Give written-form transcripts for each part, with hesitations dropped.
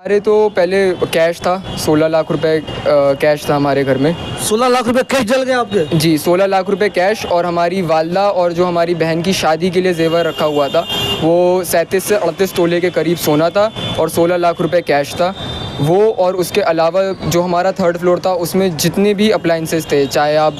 अरे तो पहले कैश था, 16 लाख रुपए कैश था हमारे घर में। 16 लाख रुपए कैश जल गए आपके? जी, 16 लाख रुपए कैश और हमारी वालदा और जो हमारी बहन की शादी के लिए जेवर रखा हुआ था वो 37 से 38 तोले के करीब सोना था और 16 लाख रुपए कैश था वो। और उसके अलावा जो हमारा थर्ड फ्लोर था उसमें जितने भी अप्लाइंसेस थे, चाहे आप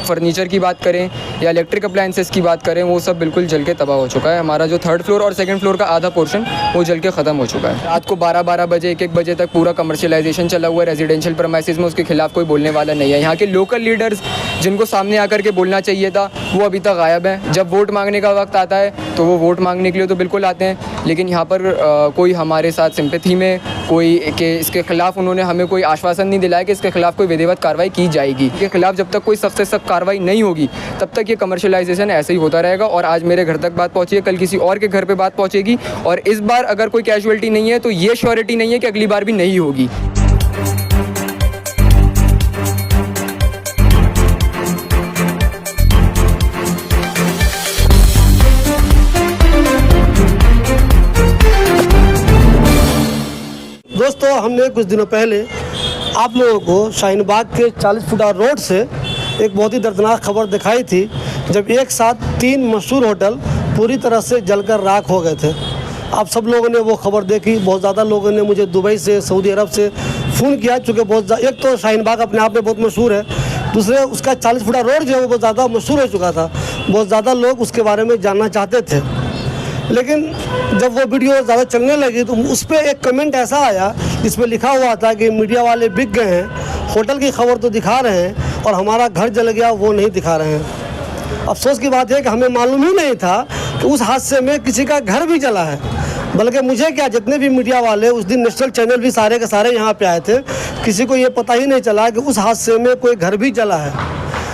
फर्नीचर की बात करें या इलेक्ट्रिक अप्लाइंसेस की बात करें, वो सब बिल्कुल जल के तबाह हो चुका है। हमारा जो थर्ड फ्लोर और सेकंड फ्लोर का आधा पोर्शन वो जल के ख़त्म हो चुका है। रात को 12-12 बजे 1-1 बजे तक पूरा कमर्शियलाइजेशन चला हुआ है रेजिडेंशियल प्रेमाइसेस में, उसके खिलाफ कोई बोलने वाला नहीं है। यहाँ के लोकल लीडर्स जिनको सामने आकर के बोलना चाहिए था वो अभी तक गायब हैं। जब वोट मांगने का वक्त आता है तो वो वोट मांगने के लिए तो बिल्कुल आते हैं, लेकिन यहाँ पर कोई हमारे साथ सिंपैथी में कोई के इसके खिलाफ उन्होंने हमें कोई आश्वासन नहीं दिलाया कि इसके खिलाफ कोई विधिवत कार्रवाई की जाएगी। इसके खिलाफ जब तक कोई सख्त से सख्त कार्रवाई नहीं होगी तब तक ये कमर्शियलाइजेशन ऐसे ही होता रहेगा। और आज मेरे घर तक बात पहुंची है, कल किसी और के घर पे बात पहुंचेगी और इस बार अगर कोई कैजुअलिटी नहीं है तो ये श्योरिटी नहीं है कि अगली बार भी नहीं होगी। दोस्तों, हमने कुछ दिनों पहले आप लोगों को शाहीन बाग के 40 फुटा रोड से एक बहुत ही दर्दनाक खबर दिखाई थी, जब एक साथ 3 मशहूर होटल पूरी तरह से जलकर राख हो गए थे। आप सब लोगों ने वो खबर देखी। बहुत ज़्यादा लोगों ने मुझे दुबई से, सऊदी अरब से फ़ोन किया, चूँकि एक तो शाहीन बाग अपने आप में बहुत मशहूर है, दूसरे उसका 40 फुटा रोड जो है वो बहुत ज़्यादा मशहूर हो चुका था। बहुत ज़्यादा लोग उसके बारे में जानना चाहते थे। लेकिन जब वो वीडियो ज़्यादा चलने लगी तो उस पर एक कमेंट ऐसा आया जिसमें लिखा हुआ था कि मीडिया वाले बिक गए हैं, होटल की खबर तो दिखा रहे हैं और हमारा घर जल गया वो नहीं दिखा रहे हैं। अफसोस की बात है कि हमें मालूम ही नहीं था कि उस हादसे में किसी का घर भी जला है। बल्कि मुझे क्या, जितने भी मीडिया वाले उस दिन नेशनल चैनल भी सारे के सारे यहाँ पे आए थे, किसी को ये पता ही नहीं चला कि उस हादसे में कोई घर भी जला है।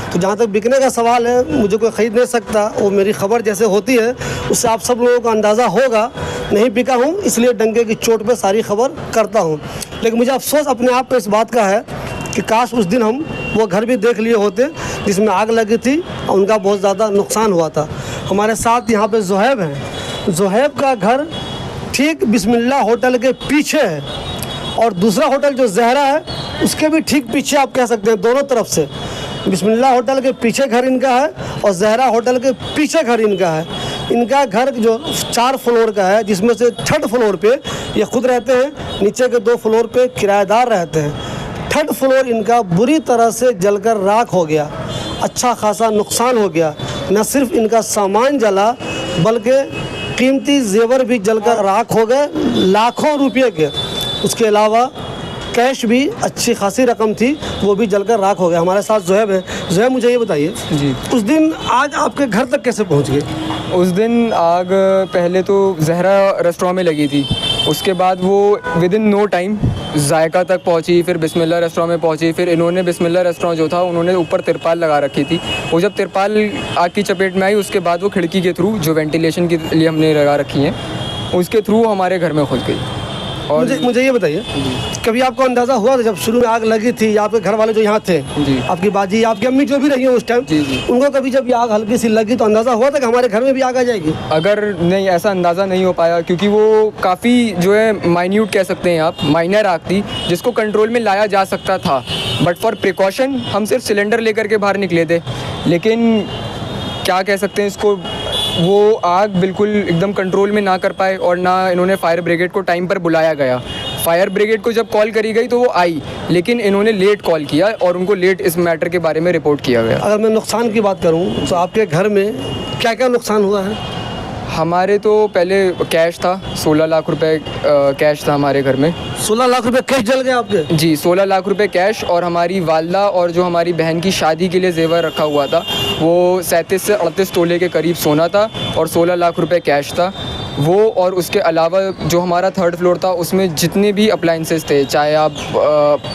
तो जहाँ तक बिकने का सवाल है, मुझे कोई ख़रीद नहीं सकता, वो मेरी खबर जैसे होती है उससे आप सब लोगों को अंदाज़ा होगा। नहीं बिका हूँ इसलिए डंके की चोट पे सारी खबर करता हूँ। लेकिन मुझे अफसोस अपने आप पे इस बात का है कि काश उस दिन हम वो घर भी देख लिए होते जिसमें आग लगी थी और उनका बहुत ज़्यादा नुकसान हुआ था। हमारे साथ यहाँ पे ज़ुहैब हैं। ज़ुहैब का घर ठीक बिस्मिल्लाह होटल के पीछे है और दूसरा होटल जो ज़हरा है उसके भी ठीक पीछे, आप कह सकते हैं दोनों तरफ से। बिस्मिल्लाह होटल के पीछे घर इनका है और ज़हरा होटल के पीछे घर इनका है। इनका घर जो 4 फ्लोर का है, जिसमें से 3rd फ्लोर पे ये खुद रहते हैं, नीचे के 2 फ्लोर पे किराएदार रहते हैं। 3rd फ्लोर इनका बुरी तरह से जलकर राख हो गया, अच्छा खासा नुकसान हो गया। न सिर्फ इनका सामान जला बल्कि कीमती जेवर भी जलकर राख हो गए, लाखों रुपये के। उसके अलावा कैश भी अच्छी खासी रकम थी, वो भी जलकर राख हो गया। हमारे साथ ज़ुहैब है। ज़ुहैब, मुझे ये बताइए जी, उस दिन आज आपके घर तक कैसे पहुंच गए? उस दिन आग पहले तो ज़हरा रेस्टोरेंट में लगी थी, उसके बाद वो विदिन नो टाइम जायका तक पहुंची, फिर बिस्मिल्लाह रेस्टोरेंट में पहुंची। फिर इन्होंने बिस्मिल्लाह रेस्टोरेंट जो था उन्होंने ऊपर तिरपाल लगा रखी थी, वो जब तिरपाल आग की चपेट में आई उसके बाद वो खिड़की के थ्रू जो वेंटिलेशन के लिए हमने लगा रखी हैं उसके थ्रू हमारे घर में खुल गई। और मुझे ये बताइए, कभी आपको अंदाज़ा हुआ था जब शुरू में आग लगी थी, आपके घर वाले जो यहाँ थे, जी, आपकी बाजी, आपकी अम्मी जो भी रही है उस टाइम, जी जी, उनको कभी जब ये आग हल्की सी लगी तो अंदाज़ा हुआ था कि हमारे घर में भी आग आ जाएगी? अगर नहीं, ऐसा अंदाज़ा नहीं हो पाया क्योंकि वो काफ़ी जो है माइन्यूट कह सकते हैं आप, माइनर आग थी जिसको कंट्रोल में लाया जा सकता था। बट फॉर प्रिकॉशन हम सिर्फ सिलेंडर लेकर के बाहर निकले थे, लेकिन क्या कह सकते हैं इसको, वो आग बिल्कुल एकदम कंट्रोल में ना कर पाए और ना इन्होंने फायर ब्रिगेड को टाइम पर बुलाया गया। फायर ब्रिगेड को जब कॉल करी गई तो वो आई, लेकिन इन्होंने लेट कॉल किया और उनको लेट इस मैटर के बारे में रिपोर्ट किया गया। अगर मैं नुकसान की बात करूं तो आपके घर में क्या क्या नुकसान हुआ है? हमारे तो पहले कैश था, 16 लाख रुपए कैश था हमारे घर में। 16 लाख रुपए कैश जल गए आपके? जी, 16 लाख रुपए कैश और हमारी वालदा और जो हमारी बहन की शादी के लिए जेवर रखा हुआ था वो 37 से 38 तोले के करीब सोना था और 16 लाख रुपए कैश था वो। और उसके अलावा जो हमारा थर्ड फ्लोर था उसमें जितने भी अप्लाइंसेस थे, चाहे आप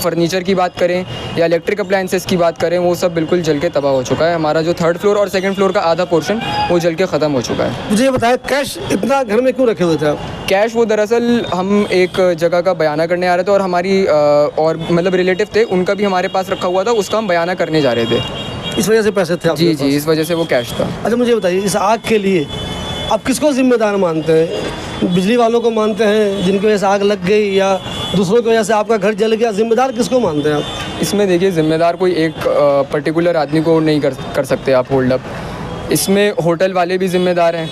फर्नीचर की बात करें या इलेक्ट्रिक अप्लाइंसेस की बात करें, वो सब बिल्कुल जल के तबाह हो चुका है। हमारा जो थर्ड फ्लोर और सेकंड फ्लोर का आधा पोर्शन वो जल के ख़त्म हो चुका है। मुझे ये बताया, कैश इतना घर में क्यों रखे हुए थे आप? कैश वो दरअसल हम एक जगह का बयाना करने आ रहे थे और हमारी और मतलब रिलेटिव थे, उनका भी हमारे पास रखा हुआ था, उसका हम बयाना करने जा रहे थे, इस वजह से पैसे थे आपके जी पास? जी, इस वजह से वो कैश था। अच्छा, मुझे बताइए, इस आग के लिए आप किसको जिम्मेदार मानते हैं? बिजली वालों को मानते हैं जिनकी वजह से आग लग गई, या दूसरों की वजह से आपका घर जल गया? जिम्मेदार किसको मानते हैं आप? इसमें देखिए, ज़िम्मेदार कोई एक पर्टिकुलर आदमी को नहीं कर सकते आप होल्ड अप। इसमें होटल वाले भी ज़िम्मेदार हैं,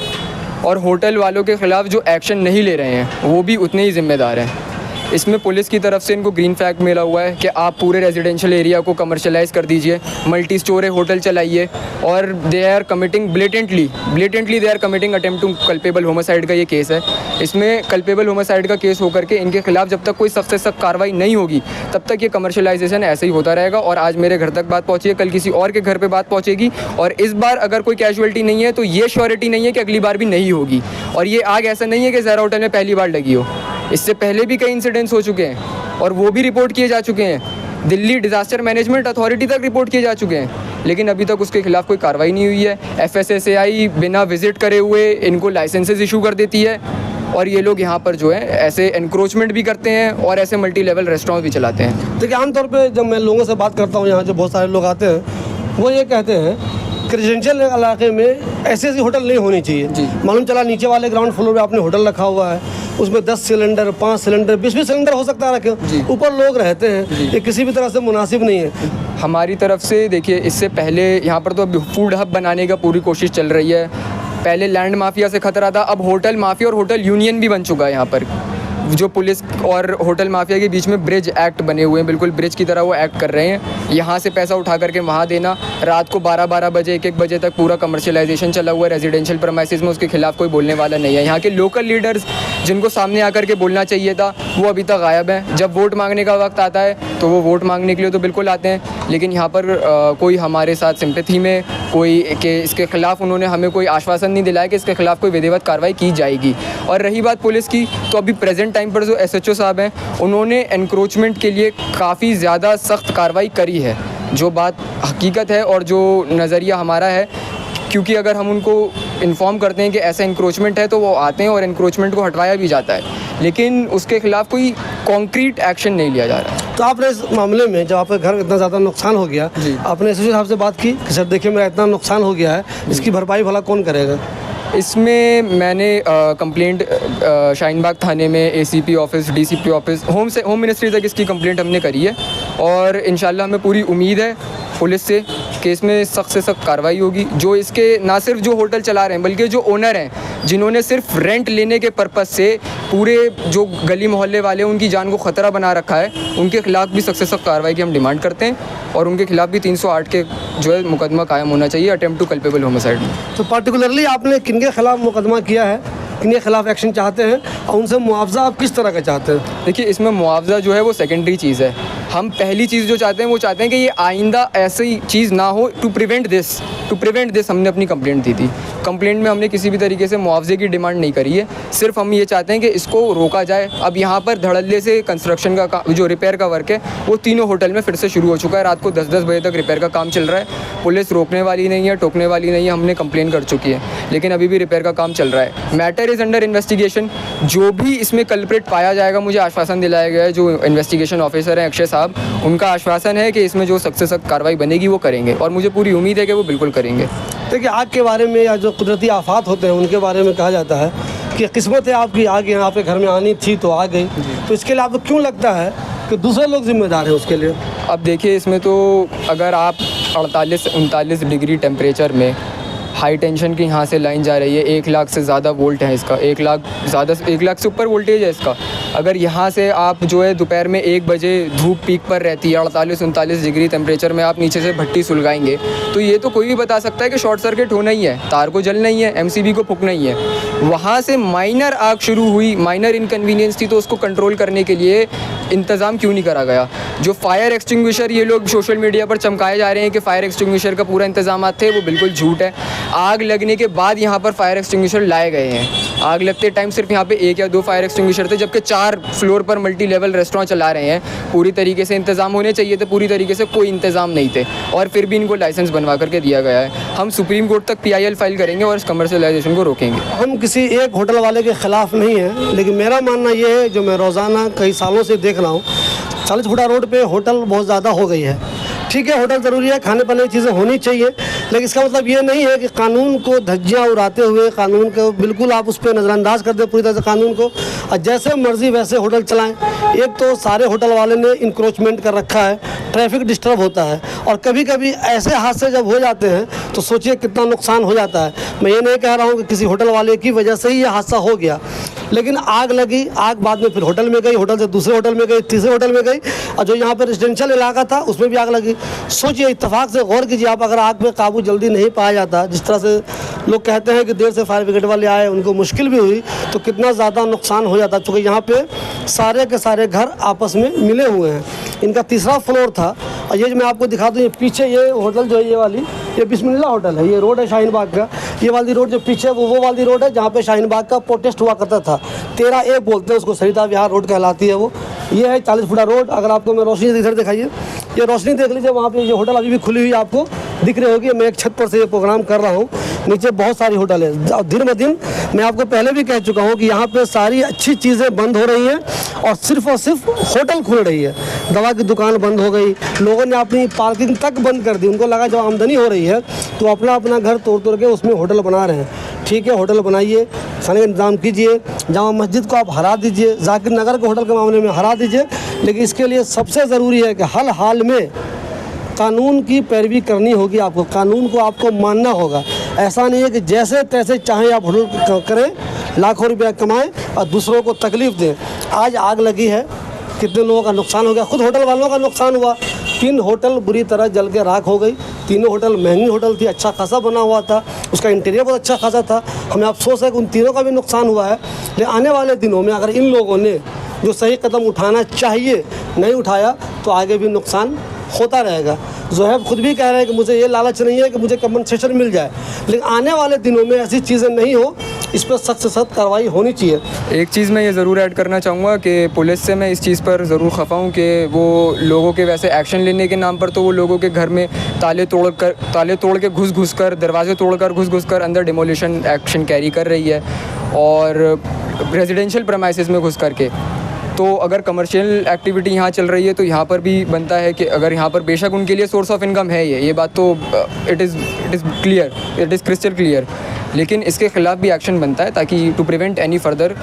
और होटल वालों के ख़िलाफ़ जो एक्शन नहीं ले रहे हैं वो भी उतने ही ज़िम्मेदार हैं। इसमें पुलिस की तरफ से इनको ग्रीन फ्लैग मिला हुआ है कि आप पूरे रेजिडेंशियल एरिया को कमर्शलाइज़ कर दीजिए, मल्टी स्टोरे होटल चलाइए, और they are committing blatantly they are committing attempt to culpable homicide का ये केस है। इसमें कल्पेबल होमिसाइड का केस होकर के इनके खिलाफ जब तक कोई सख्त से सख्त कार्रवाई नहीं होगी तब तक ये कमर्शलाइजेशन ऐसे ही होता रहेगा। और आज मेरे घर तक बात पहुँची है, कल किसी और के घर पर बात पहुँचेगी, और इस बार अगर कोई कैजुअलिटी नहीं है तो ये श्योरिटी नहीं है कि अगली बार भी नहीं होगी। और ये आग ऐसा नहीं है कि ज़हरा होटल में पहली बार लगी हो, इससे पहले भी कई इंसिडेंट्स हो चुके हैं और वो भी रिपोर्ट किए जा चुके हैं। दिल्ली डिज़ास्टर मैनेजमेंट अथॉरिटी तक रिपोर्ट किए जा चुके हैं, लेकिन अभी तक उसके खिलाफ कोई कार्रवाई नहीं हुई है। FSSAI बिना विजिट करे हुए इनको लाइसेंसेस इशू कर देती है, और ये लोग यहाँ पर जो है ऐसे एनक्रोचमेंट भी करते हैं और ऐसे मल्टी लेवल रेस्टोरेंट भी चलाते हैं। देखिए, आमतौर पे जब मैं लोगों से बात करता हूँ, यहाँ जो बहुत सारे लोग आते हैं, वो ये कहते हैं कि रेजिडेंशियल इलाके में ऐसी होटल नहीं होनी चाहिए। मालूम चला नीचे वाले ग्राउंड फ्लोर पे आपने होटल रखा हुआ है, उसमें 10 सिलेंडर, 5 सिलेंडर, 20 सिलेंडर हो सकता है रखे, ऊपर लोग रहते हैं, ये किसी भी तरह से मुनासिब नहीं है। हमारी तरफ से देखिए, इससे पहले यहाँ पर तो अब फूड हब बनाने का पूरी कोशिश चल रही है। पहले लैंड माफिया से खतरा था, अब होटल माफिया और होटल यूनियन भी बन चुका है यहाँ पर। जो पुलिस और होटल माफिया के बीच में ब्रिज एक्ट बने हुए हैं, बिल्कुल ब्रिज की तरह वो एक्ट कर रहे हैं। यहाँ से पैसा उठा करके वहाँ देना, रात को 12-12 बजे 1-1 बजे तक पूरा कमर्शियलाइजेशन चला हुआ है रेजिडेंशियल प्रेमाइसेस में, उसके खिलाफ कोई बोलने वाला नहीं है। यहाँ के लोकल लीडर्स जिनको सामने आकर के बोलना चाहिए था वो अभी तक गायब हैं। जब वोट मांगने का वक्त आता है तो वो वोट मांगने के लिए तो बिल्कुल आते हैं, लेकिन यहाँ पर कोई हमारे साथ सिंपैथी में कोई कि इसके खिलाफ उन्होंने हमें कोई आश्वासन नहीं दिलाया कि इसके खिलाफ कोई विधिवत कार्रवाई की जाएगी। और रही बात पुलिस की, तो अभी प्रेजेंट टाइम पर जो SHO साहब हैं उन्होंने एनक्रोचमेंट के लिए काफ़ी ज़्यादा सख्त कार्रवाई करी है, जो बात हकीकत है और जो नज़रिया हमारा है। क्योंकि अगर हम उनको इन्फॉर्म करते हैं कि ऐसा इंक्रोचमेंट है तो वो आते हैं और इंक्रोचमेंट को हटवाया भी जाता है, लेकिन उसके खिलाफ कोई कॉन्क्रीट एक्शन नहीं लिया जा रहा है। तो आपने इस मामले में जब आपके घर इतना ज़्यादा नुकसान हो गया, आपने SHO साहब से बात की कि सर देखिए मेरा इतना नुकसान हो गया है, इसकी भरपाई भला कौन करेगा? इसमें मैंने कंप्लेंट शाहीन बाग थाने में ACP office, DCP office, home ministry तक इसकी कंप्लेंट हमने करी है, और इंशाल्लाह हमें पूरी उम्मीद है पुलिस से कि इसमें सख्त से सख्त कार्रवाई होगी। जो इसके ना सिर्फ जो होटल चला रहे हैं बल्कि जो ओनर हैं जिन्होंने सिर्फ रेंट लेने के पर्पज़ से पूरे जो गली मोहल्ले वाले उनकी जान को ख़तरा बना रखा है, उनके खिलाफ भी सख्त से सख्त कार्रवाई की हम डिमांड करते हैं, और उनके खिलाफ भी 308 के जो है मुकदमा कायम होना चाहिए अटेम्प्ट टू कल्पेबल होमिसाइड में। तो पार्टिकुलरली आपने किनके खिलाफ मुकदमा किया है, किनके खिलाफ एक्शन चाहते हैं, और उनसे मुआवजा आप किस तरह का चाहते हैं? देखिए, इसमें मुआवजा जो है वो सेकेंडरी चीज़ है। हम पहली चीज़ जो चाहते हैं वो चाहते हैं कि ये आइंदा ऐसी चीज़ ना हो। टू प्रिवेंट दिस हमने अपनी कंप्लेंट दी थी। कंप्लेंट में हमने किसी भी तरीके से मुआवजे की डिमांड नहीं करी है, सिर्फ हम ये चाहते हैं कि इसको रोका जाए। अब यहाँ पर धड़ल्ले से कंस्ट्रक्शन का जो रिपेयर का वर्क है वो तीनों होटल में फिर से शुरू हो चुका है। रात को 10-10 बजे तक रिपेयर का काम चल रहा है। पुलिस रोकने वाली नहीं है, टोकने वाली नहीं है, हमने कंप्लेन कर चुकी है, लेकिन अभी भी रिपेयर का काम चल रहा है। Matter is under investigation. जो भी इसमें कल्प्रिट पाया जाएगा, मुझे आश्वासन दिलाया गया है, जो इन्वेस्टिगेशन ऑफिसर हैं अक्षय साहब, उनका आश्वासन है कि इसमें जो सख्त से सख्त कार्रवाई बनेगी वो करेंगे, और मुझे पूरी उम्मीद है कि वो बिल्कुल करेंगे। देखिए, आग के बारे में या जो कुदरती आफात होते हैं उनके बारे में कहा जाता है कि किस्मत है आपकी, आग यहाँ आपके घर में आनी थी तो आ गई, तो इसके लिए आपको क्यों लगता है कि दूसरे लोग जिम्मेदार हैं उसके लिए? अब देखिए, इसमें तो अगर आप 48-39 डिग्री टेम्परेचर में हाई टेंशन की यहाँ से लाइन जा रही है, 1 लाख से ज़्यादा वोल्ट है इसका, 1 लाख से ऊपर वोल्टेज है इसका। अगर यहाँ से आप जो है दोपहर में 1 बजे धूप पीक पर रहती है, 48-39 डिग्री टेम्परेचर में आप नीचे से भट्टी सुलगाएंगे, तो ये तो कोई भी बता सकता है कि शॉर्ट सर्किट होना ही है, तार को जलना ही है, MCB को फूकना ही है। वहाँ से माइनर आग शुरू हुई, माइनर इनकन्वीनियंस थी, तो उसको कंट्रोल करने के लिए इंतज़ाम क्यों नहीं करा गया? जो फायर एक्सटिंग्विशर ये लोग सोशल मीडिया पर चमकाए जा रहे हैं कि फायर एक्सटिंग्विशर का पूरा इंतजाम थे, वो बिल्कुल झूठ है। आग लगने के बाद यहाँ पर फायर एक्सटिंग्विशर लाए गए हैं। आग लगते टाइम सिर्फ यहाँ पे 1 या 2 फायर एक्सटिंग्विशर थे, जबकि 4 फ्लोर पर मल्टी लेवल रेस्टोरेंट चला रहे हैं। पूरी तरीके से इंतज़ाम होने चाहिए थे, पूरी तरीके से कोई इंतज़ाम नहीं थे, और फिर भी इनको लाइसेंस बनवा करके दिया गया है। हम सुप्रीम कोर्ट तक PIL फाइल करेंगे और इस कमर्शलाइजेशन को रोकेंगे। हम किसी एक होटल वाले के ख़िलाफ़ नहीं हैं, लेकिन मेरा मानना ये है, जो मैं रोज़ाना कई सालों से देख रहा हूँ, 40 फुटा रोड पे होटल बहुत ज़्यादा हो गई है। ठीक है, होटल ज़रूरी है, खाने पीने की चीज़ें होनी चाहिए, लेकिन इसका मतलब ये नहीं है कि कानून को धज्जियाँ उड़ाते हुए कानून को बिल्कुल आप उस पर नज़रअंदाज कर दें पूरी तरह से कानून को, और जैसे मर्जी वैसे होटल चलाएं। एक तो सारे होटल वाले ने इंक्रोचमेंट कर रखा है, ट्रैफिक डिस्टर्ब होता है, और कभी कभी ऐसे हादसे जब हो जाते हैं तो सोचिए कितना नुकसान हो जाता है। मैं ये नहीं कह रहा हूँ कि किसी होटल वाले की वजह से ही ये हादसा हो गया, लेकिन आग लगी, आग बाद में फिर होटल में गई, होटल से दूसरे होटल में गई, तीसरे होटल में गई, और जो यहाँ पर रेजिडेंशियल इलाका था उसमें भी आग लगी। सोचिए, इत्तेफाक से गौर कीजिए आप, अगर आग पे काबू जल्दी नहीं पाया जाता, जिस तरह से लोग कहते हैं कि देर से फायर ब्रिगेड वाले आए, उनको मुश्किल भी हुई, तो कितना ज़्यादा नुकसान हो जाता। चूँकि यहाँ पे सारे के सारे घर आपस में मिले हुए हैं। इनका तीसरा फ्लोर था, और ये जो मैं आपको दिखा दूँ, ये पीछे ये होटल जो है, ये वाली ये बिस्मिल्लाह होटल है, ये रोड है शाहीन बाग का। ये वाली रोड जो पीछे वो वाली रोड है जहाँ पे शाहीन बाग का प्रोटेस्ट हुआ करता था। 13A बोलते हैं उसको, सरिता विहार रोड कहलाती है वो। ये है 40 फुटा रोड। अगर आपको मैं रोशनी इधर दिखाइए, ये रोशनी देख लीजिए, वहाँ पे ये होटल अभी भी खुली हुई आपको दिख रही होगी। मैं एक छत पर से ये प्रोग्राम कर रहा हूँ, नीचे बहुत सारी होटल है। दिन ब दिन मैं आपको पहले भी कह चुका हूँ कि यहाँ पे सारी अच्छी चीज़ें बंद हो रही हैं और सिर्फ होटल खुल रही है। दवा की दुकान बंद हो गई, लोगों ने अपनी पार्किंग तक बंद कर दी। उनको लगा जब आमदनी हो रही है तो अपना घर तोड़ के उसमें होटल बना रहे हैं। ठीक है, होटल बनाइए, खाने का इंतज़ाम कीजिए, जामा मस्जिद को आप हरा दीजिए, जाकिर नगर के होटल के मामले में हरा दीजिए, लेकिन इसके लिए सबसे ज़रूरी है कि हर हाल में कानून की पैरवी करनी होगी। आपको कानून को आपको मानना होगा। ऐसा नहीं है कि जैसे तैसे चाहें आप होटल करें, लाखों रुपया कमाएं और दूसरों को तकलीफ़ दें। आज आग लगी है, कितने लोगों का नुकसान हो गया, खुद होटल वालों का नुकसान हुआ। 3 होटल बुरी तरह जल के राख हो गई। तीनों होटल महंगी होटल थी, अच्छा खासा बना हुआ था, उसका इंटीरियर बहुत अच्छा खासा था। हमें अफसोस है कि उन तीनों का भी नुकसान हुआ है। लेकिन आने वाले दिनों में अगर इन लोगों ने जो सही कदम उठाना चाहिए नहीं उठाया तो आगे भी नुकसान होता रहेगा। ज़ोहैब खुद भी कह रहे हैं कि मुझे ये लालच नहीं है कि मुझे कंपनसेशन मिल जाए, लेकिन आने वाले दिनों में ऐसी चीज़ें नहीं हो, इस पर सख्त से सख्त कार्रवाई होनी चाहिए। एक चीज़ मैं ये ज़रूर ऐड करना चाहूँगा कि पुलिस से मैं इस चीज़ पर ज़रूर खफा हूँ कि वो लोगों के वैसे एक्शन लेने के नाम पर तो वो लोगों के घर में ताले तोड़ के घुस कर, दरवाजे तोड़कर घुस कर अंदर डिमोलिशन एक्शन कैरी कर रही है, और रेजिडेंशियल प्रेमाइसेस में घुस करके। तो अगर कमर्शियल एक्टिविटी यहाँ चल रही है तो यहाँ पर भी बनता है कि अगर यहाँ पर बेशक उनके लिए सोर्स ऑफ इनकम है ये बात तो it is clear, it is crystal clear, लेकिन इसके ख़िलाफ़ भी एक्शन बनता है ताकि to prevent any further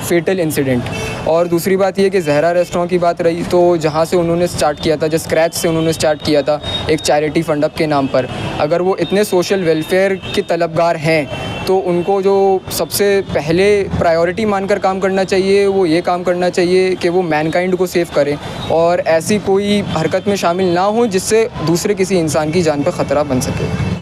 fatal incident. और दूसरी बात ये कि ज़हरा रेस्टोरेंट की बात रही, तो जहाँ से उन्होंने स्टार्ट किया था, जो स्क्रैच से उन्होंने स्टार्ट किया था एक चैरिटी फंड अप के नाम पर, अगर वो इतने सोशल वेलफेयर के तलबगार हैं तो उनको जो सबसे पहले प्रायोरिटी मानकर काम करना चाहिए वो ये काम करना चाहिए कि वो मैनकाइंड को सेव करें और ऐसी कोई हरकत में शामिल ना हो जिससे दूसरे किसी इंसान की जान पर ख़तरा बन सके।